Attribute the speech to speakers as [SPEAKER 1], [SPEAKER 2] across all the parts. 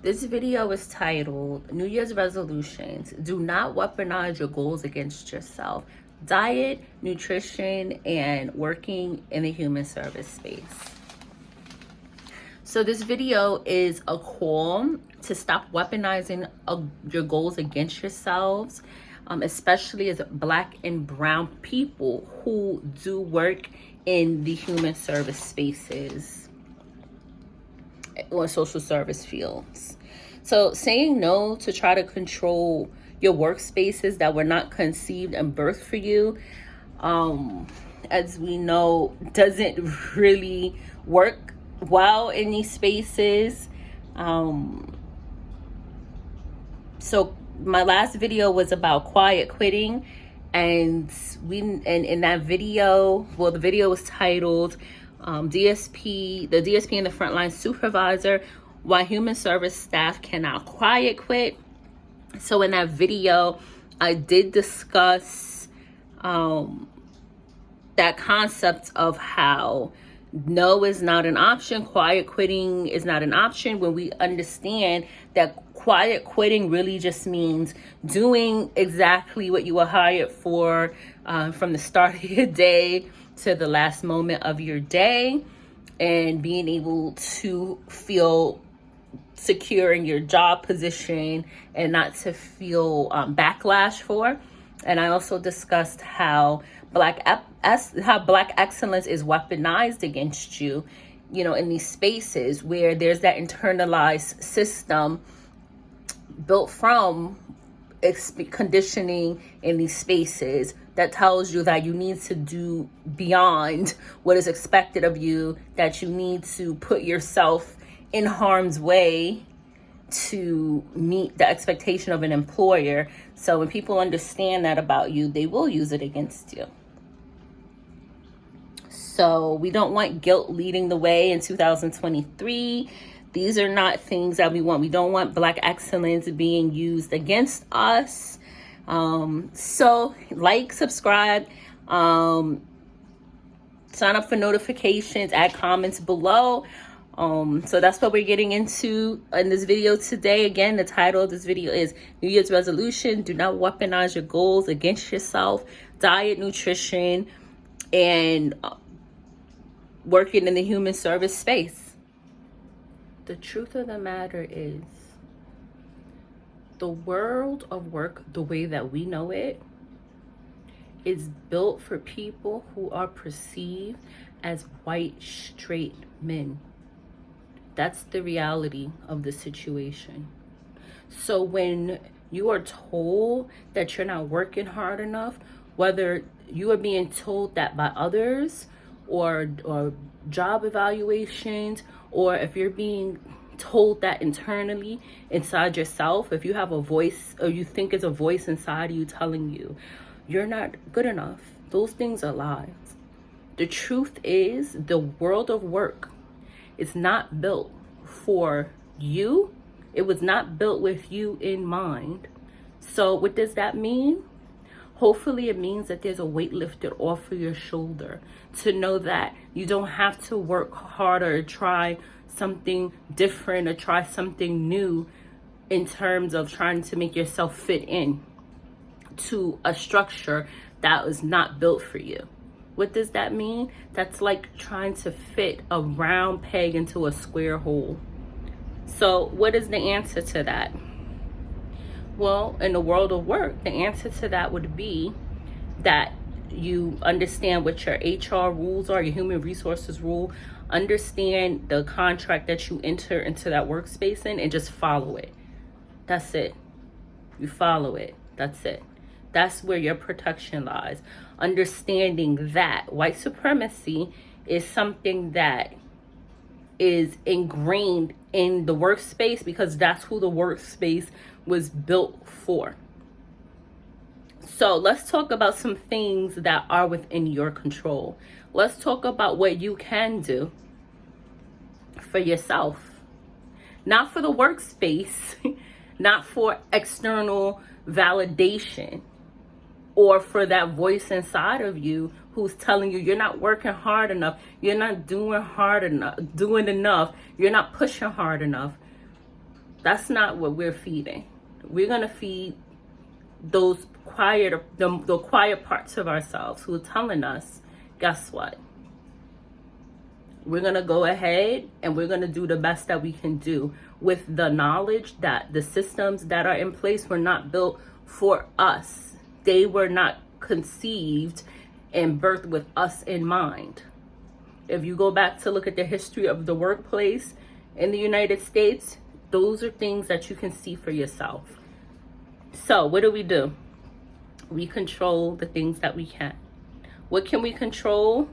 [SPEAKER 1] This video is titled New Year's Resolutions. Do not weaponize your goals against yourself. Diet, nutrition, and working in the human service space. So this video is a call to stop weaponizing your goals against yourselves, especially as Black and brown people who do work in the human service spaces or social service fields. So saying no to try to control your workspaces that were not conceived and birthed for you, as we know, doesn't really work well in these spaces. So my last video was about quiet quitting, and in that video, well, the video was titled DSP, the DSP and the frontline supervisor, why human service staff cannot quiet quit. So in that video, I did discuss that concept of how no is not an option, quiet quitting is not an option, when we understand that quiet quitting really just means doing exactly what you were hired for, from the start of your day to the last moment of your day, and being able to feel secure in your job position and not to feel backlash for. And I also discussed how Black excellence is weaponized against you, in these spaces where there's that internalized system built from conditioning in these spaces that tells you that you need to do beyond what is expected of you, that you need to put yourself in harm's way to meet the expectation of an employer. So when people understand that about you, they will use it against you. So we don't want guilt leading the way in 2023. These are not things that we want. We don't want Black excellence being used against us. So like, subscribe, sign up for notifications, add comments below. So that's what we're getting into in this video today. Again, the title of this video is New Year's Resolution. Do not weaponize your goals against yourself. Diet, nutrition, and working in the human service space. The truth of the matter is, the world of work, the way that we know it, is built for people who are perceived as white, straight men. That's the reality of the situation. So when you are told that you're not working hard enough, whether you are being told that by others or job evaluations, or if you're being told that internally inside yourself, if you have a voice, or you think it's a voice inside you telling you you're not good enough, those things are lies. The truth is, the world of work is not built for you. It was not built with you in mind. So what does that mean? Hopefully it means that there's a weight lifted off of your shoulder, to know that you don't have to work harder or try something different or try something new in terms of trying to make yourself fit in to a structure that was not built for you. What does that mean? That's like trying to fit a round peg into a square hole. So what is the answer to that? Well, in the world of work, the answer to that would be that you understand what your HR rules are, your human resources rule, understand the contract that you enter into that workspace in, and just follow it. That's it. You follow it. That's it. That's where your protection lies. Understanding that white supremacy is something that is ingrained in the workspace because that's who the workspace was built for. So let's talk about some things that are within your control. Let's talk about what you can do for yourself. Not for the workspace, not for external validation, or for that voice inside of you who's telling you you're not working hard enough, you're not doing enough, you're not pushing hard enough. That's not what we're feeding. We're going to feed those quiet, the quiet parts of ourselves who are telling us, guess what? We're going to go ahead and we're going to do the best that we can do with the knowledge that the systems that are in place were not built for us. They were not conceived and birthed with us in mind. If you go back to look at the history of the workplace in the United States, those are things that you can see for yourself. So what do? We control the things that we can. What can we control?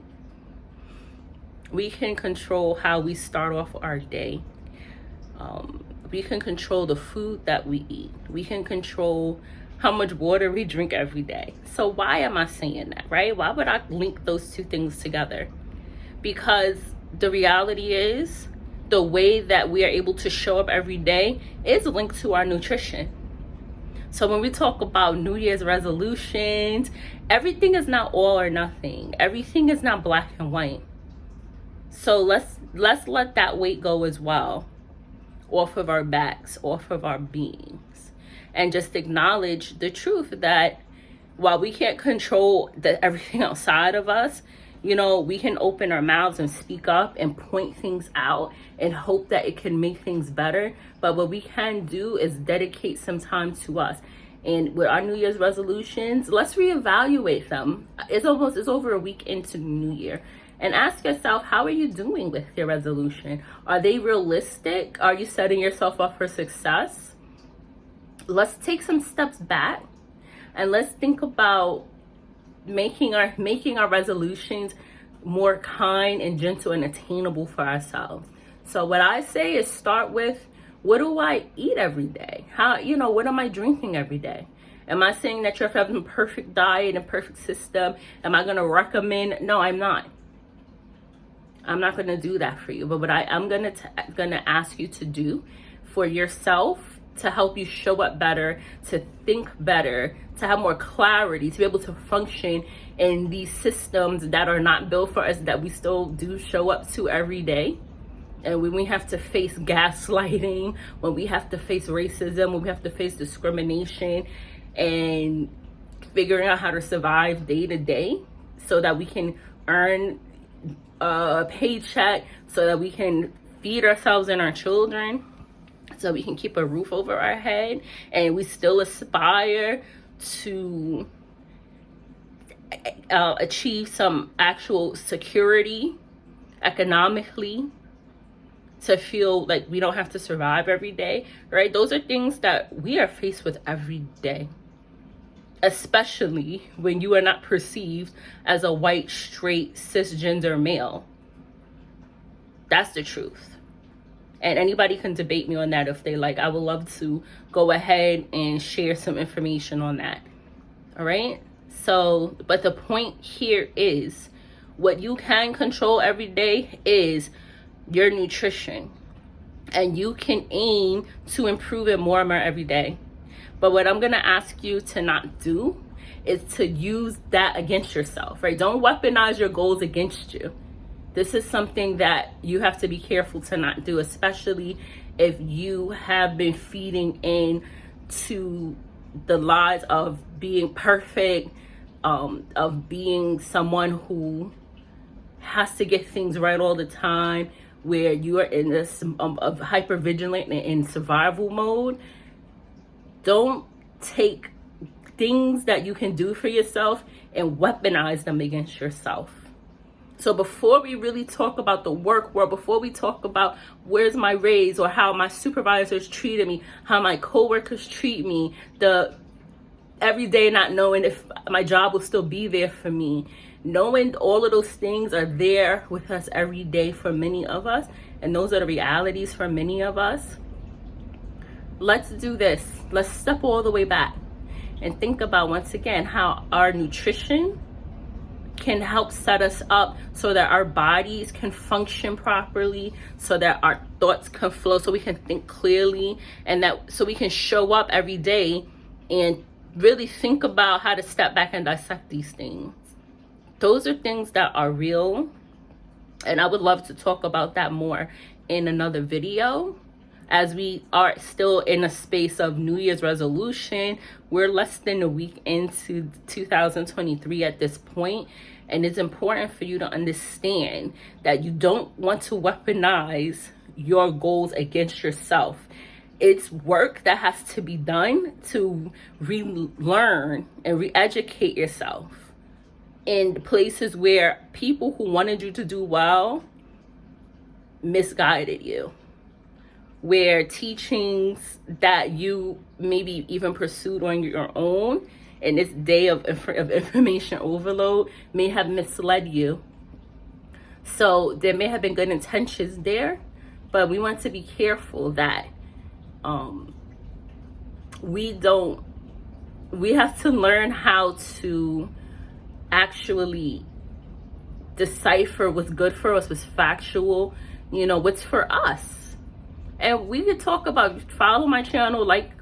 [SPEAKER 1] We can control how we start off our day. We can control the food that we eat. We can control how much water we drink every day. So why am I saying that, right? Why would I link those two things together? Because the reality is, the way that we are able to show up every day is linked to our nutrition. So when we talk about New Year's resolutions, everything is not all or nothing. Everything is not black and white. So let's let that weight go as well, off of our backs, off of our beings, and just acknowledge the truth that while we can't control everything outside of us, you know, we can open our mouths and speak up and point things out and hope that it can make things better. But what we can do is dedicate some time to us. And with our New Year's resolutions, let's reevaluate them. It's over a week into the new year. And ask yourself, how are you doing with your resolution? Are they realistic? Are you setting yourself up for success? Let's take some steps back and let's think about making our resolutions more kind and gentle and attainable for ourselves. So what I say is start with, what do I eat every day? What am I drinking every day? Am I saying that you're having a perfect diet and perfect system? Am I going to recommend? No, I'm not. I'm not going to do that for you. But what I'm going to ask you to do for yourself to help you show up better, to think better, to have more clarity, to be able to function in these systems that are not built for us, that we still do show up to every day. And when we have to face gaslighting, when we have to face racism, when we have to face discrimination, and figuring out how to survive day to day so that we can earn a paycheck, so that we can feed ourselves and our children, so we can keep a roof over our head, and we still aspire to achieve some actual security economically, to feel like we don't have to survive every day, right? Those are things that we are faced with every day, especially when you are not perceived as a white, straight, cisgender male. That's the truth. And anybody can debate me on that if they like. I would love to go ahead and share some information on that. All right? So, but the point here is, what you can control every day is your nutrition. And you can aim to improve it more and more every day. But what I'm going to ask you to not do is to use that against yourself, right? Don't weaponize your goals against you. This is something that you have to be careful to not do, especially if you have been feeding into the lies of being perfect, of being someone who has to get things right all the time, where you are in this of hypervigilant and in survival mode. Don't take things that you can do for yourself and weaponize them against yourself. So before we really talk about the work world, before we talk about where's my raise or how my supervisors treated me, how my coworkers treat me, the every day not knowing if my job will still be there for me, knowing all of those things are there with us every day for many of us, and those are the realities for many of us. Let's do this. Let's step all the way back and think about, once again, how our nutrition can help set us up so that our bodies can function properly, so that our thoughts can flow, so we can think clearly, and that so we can show up every day and really think about how to step back and dissect these things. Those are things that are real, and I would love to talk about that more in another video. as we are still in a space of New Year's resolution. We're less than a week into 2023 at this point, and it's important for you to understand that you don't want to weaponize your goals against yourself. It's work that has to be done to relearn and re-educate yourself in places where people who wanted you to do well misguided you, where teachings that you maybe even pursued on your own in this day of information overload may have misled you. So there may have been good intentions there, but we want to be careful that we have to learn how to actually decipher what's good for us, what's factual, what's for us. And we could talk about, follow my channel, like,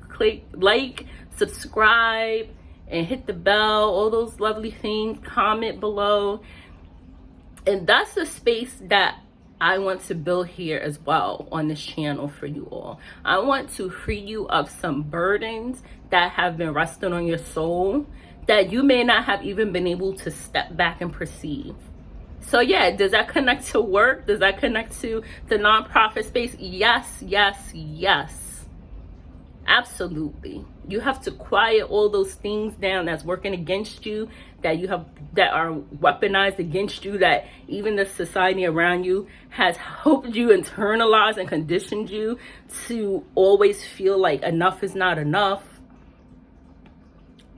[SPEAKER 1] subscribe, and hit the bell, all those lovely things, comment below. And that's the space that I want to build here as well on this channel for you all. I want to free you of some burdens that have been resting on your soul that you may not have even been able to step back and perceive. So yeah, does that connect to work? Does that connect to the nonprofit space? Yes, yes, yes. Absolutely. You have to quiet all those things down that's working against you, that are weaponized against you, that even the society around you has helped you internalize and conditioned you to always feel like enough is not enough.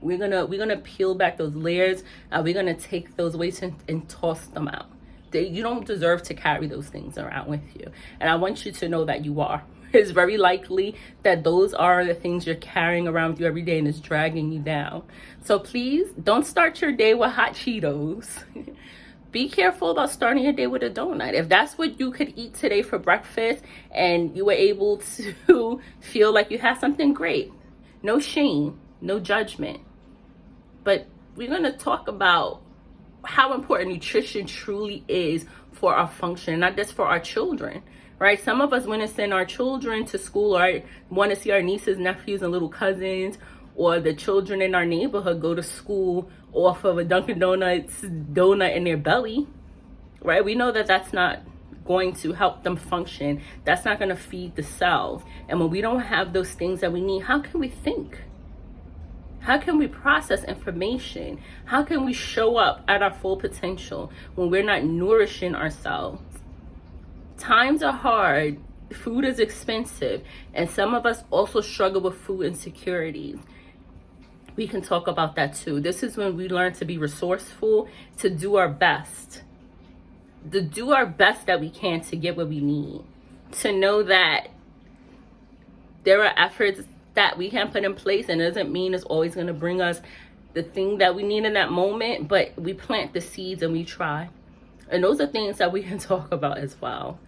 [SPEAKER 1] We're gonna peel back those layers, and we're gonna take those weights and toss them out. You don't deserve to carry those things around with you, and I want you to know that you are. It's very likely that those are the things you're carrying around with you every day and it's dragging you down. So please don't start your day with hot Cheetos. Be careful about starting your day with a donut. If that's what you could eat today for breakfast and you were able to feel like you had something great, no shame, no judgment. But we're going to talk about how important nutrition truly is for our function, not just for our children. Right? Some of us want to send our children to school, or want to see our nieces, nephews, and little cousins, or the children in our neighborhood go to school off of a Dunkin' Donuts donut in their belly. Right? We know that that's not going to help them function. That's not going to feed the cells. And when we don't have those things that we need, how can we think? How can we process information? How can we show up at our full potential when we're not nourishing ourselves? Times are hard, food is expensive, and some of us also struggle with food insecurities. We can talk about that too. This is when we learn to be resourceful, to do our best. To do our best that we can to get what we need. To know that there are efforts that we can put in place, and it doesn't mean it's always going to bring us the thing that we need in that moment, but we plant the seeds and we try. And those are things that we can talk about as well.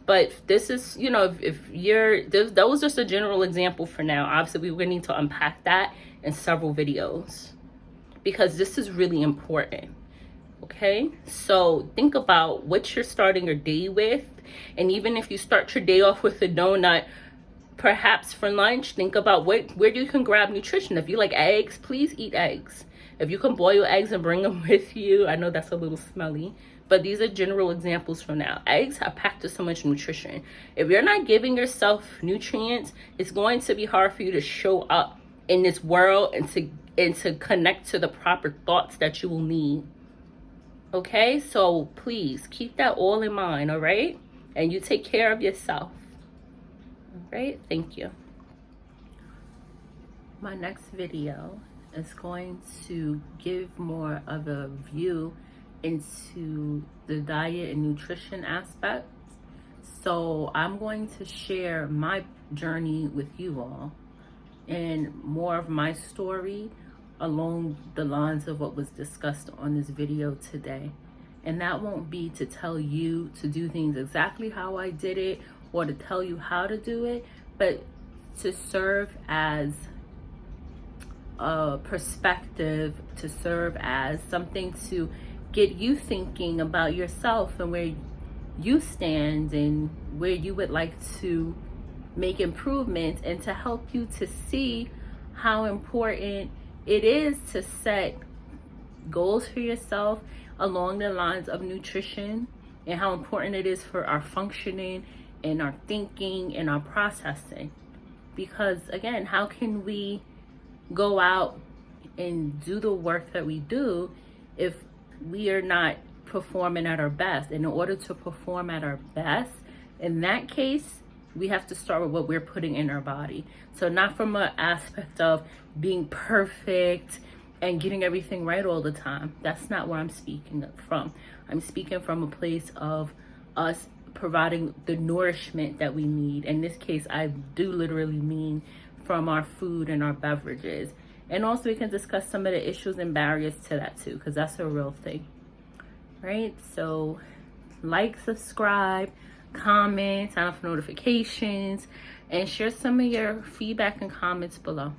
[SPEAKER 1] But this is, that was just a general example for now. Obviously, we need to unpack that in several videos because this is really important. Okay, so think about what you're starting your day with. And even if you start your day off with a donut, perhaps for lunch, think about where you can grab nutrition. If you like eggs, please eat eggs. If you can boil eggs and bring them with you, I know that's a little smelly, but these are general examples for now. Eggs are packed with so much nutrition. If you're not giving yourself nutrients, it's going to be hard for you to show up in this world and to connect to the proper thoughts that you will need. Okay, so please keep that all in mind, all right? And you take care of yourself. All right, thank you. My next video is going to give more of a view into the diet and nutrition aspect. So I'm going to share my journey with you all and more of my story along the lines of what was discussed on this video today. And that won't be to tell you to do things exactly how I did it or to tell you how to do it, but to serve as a perspective, to serve as something to get you thinking about yourself and where you stand and where you would like to make improvements and to help you to see how important it is to set goals for yourself along the lines of nutrition, and how important it is for our functioning and our thinking and our processing. Because again, how can we go out and do the work that we do if we are not performing at our best? In order to perform at our best, in that case, we have to start with what we're putting in our body. So not from an aspect of being perfect and getting everything right all the time. That's not where I'm speaking from. I'm speaking from a place of us providing the nourishment that we need. In this case, I do literally mean from our food and our beverages. And also we can discuss some of the issues and barriers to that too, because that's a real thing, right? So like, subscribe, comment, sign up for notifications, and share some of your feedback and comments below.